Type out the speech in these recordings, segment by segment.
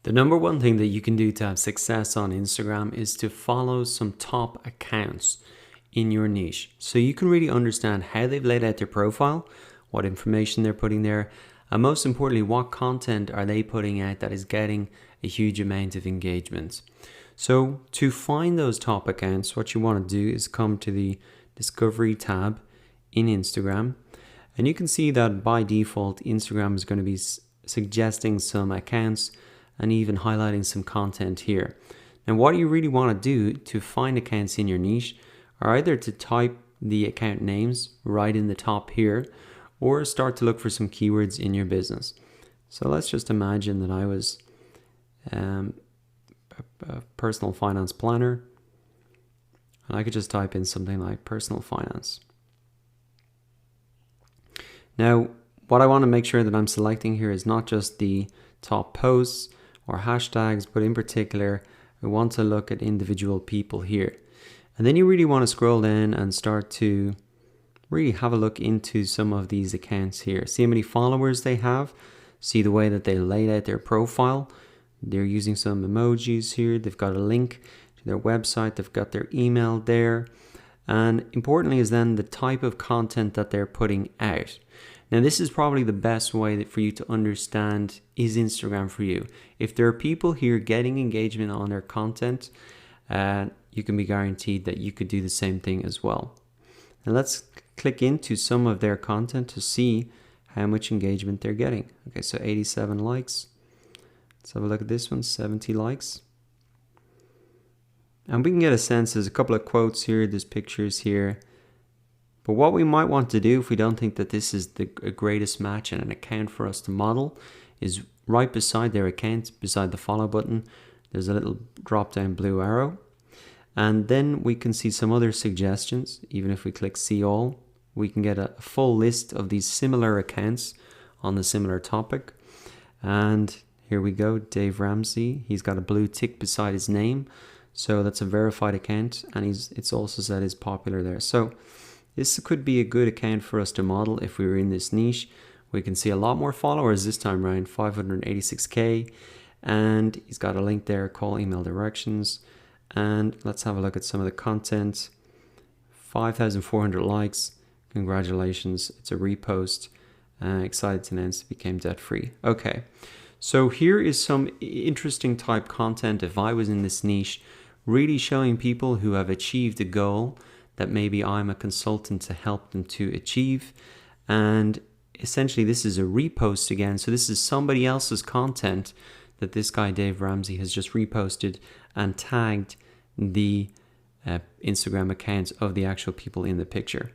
The number one thing that you can do to have success on Instagram is to follow some top accounts in your niche. So you can really understand how they've laid out their profile, what information they're putting there, and most importantly, what content are they putting out that is getting a huge amount of engagement. So to find those top accounts, what you want to do is come to the Discovery tab in Instagram, and you can see that by default, Instagram is going to be suggesting some accounts and even highlighting some content here. Now, what you really want to do to find accounts in your niche are either to type the account names right in the top here, or start to look for some keywords in your business. So let's just imagine that I was a personal finance planner, and I could just type in something like personal finance. Now, what I want to make sure that I'm selecting here is not just the top posts or hashtags, but in particular, I want to look at individual people here. And then you really want to scroll down and start to really have a look into some of these accounts here. See how many followers they have. See the way that they laid out their profile. They're using some emojis here. They've got a link to their website. They've got their email there. And importantly is then the type of content that they're putting out. Now, this is probably the best way for you to understand, is Instagram for you? If there are people here getting engagement on their content, you can be guaranteed that you could do the same thing as well. And let's click into some of their content to see how much engagement they're getting. Okay, so 87 likes. Let's have a look at this one, 70 likes. And we can get a sense, there's a couple of quotes here, there's pictures here. But what we might want to do if we don't think that this is the greatest match and an account for us to model is right beside their account, beside the follow button, there's a little drop down blue arrow. And then we can see some other suggestions. Even if we click see all, we can get a full list of these similar accounts on the similar topic. And here we go, Dave Ramsey. He's got a blue tick beside his name. So that's a verified account, and it's also said is popular there. So this could be a good account for us to model if we were in this niche. We can see a lot more followers this time around, 586K. And he's got a link there, call, email directions. And let's have a look at some of the content. 5,400 likes. Congratulations, it's a repost. Excited to announce it became debt free. Okay, so here is some interesting type content if I was in this niche, really showing people who have achieved a goal that maybe I'm a consultant to help them to achieve. And essentially this is a repost again. So this is somebody else's content that this guy Dave Ramsey has just reposted and tagged the Instagram accounts of the actual people in the picture.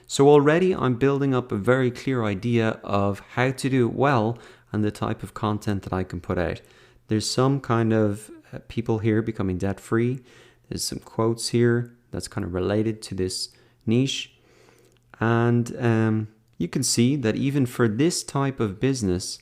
So already I'm building up a very clear idea of how to do it well and the type of content that I can put out. There's some kind of people here becoming debt free. There's some quotes here that's kind of related to this niche. And you can see that even for this type of business,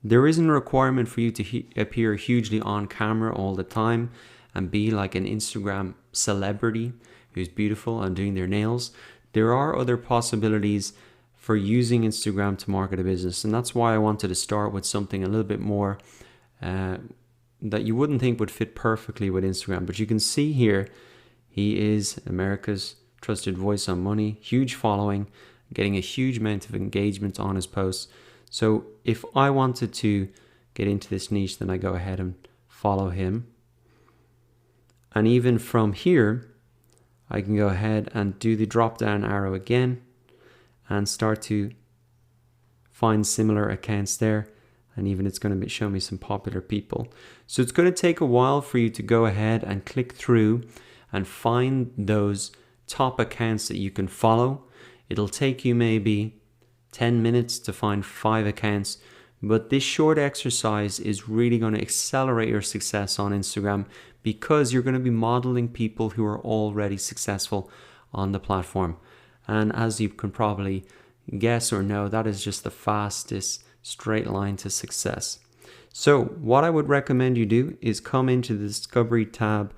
there isn't a requirement for you to appear hugely on camera all the time and be like an Instagram celebrity who's beautiful and doing their nails. There are other possibilities for using Instagram to market a business. And that's why I wanted to start with something a little bit more that you wouldn't think would fit perfectly with Instagram. But you can see here, he is America's trusted voice on money, huge following, getting a huge amount of engagement on his posts. So if I wanted to get into this niche, then I go ahead and follow him. And even from here, I can go ahead and do the drop down arrow again and start to find similar accounts there. And even it's going to show me some popular people. So it's going to take a while for you to go ahead and click through and find those top accounts that you can follow. It'll take you maybe 10 minutes to find 5 accounts, but this short exercise is really going to accelerate your success on Instagram because you're going to be modeling people who are already successful on the platform. And as you can probably guess or know, that is just the fastest straight line to success. So what I would recommend you do is come into the Discovery tab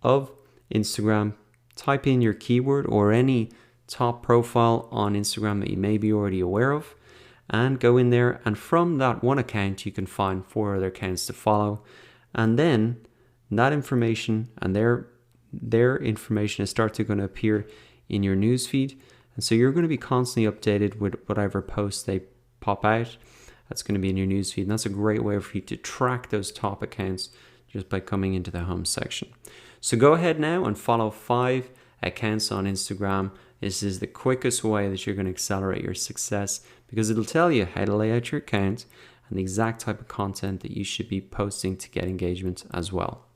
of Instagram, type in your keyword or any top profile on Instagram that you may be already aware of, and go in there, and from that one account you can find 4 other accounts to follow, and then that information and their information is going to appear in your newsfeed, and so you're going to be constantly updated with whatever posts they pop out. That's going to be in your newsfeed, and that's a great way for you to track those top accounts just by coming into the home section. So go ahead now and follow 5 accounts on Instagram. This is the quickest way that you're going to accelerate your success, because it'll tell you how to lay out your account and the exact type of content that you should be posting to get engagement as well.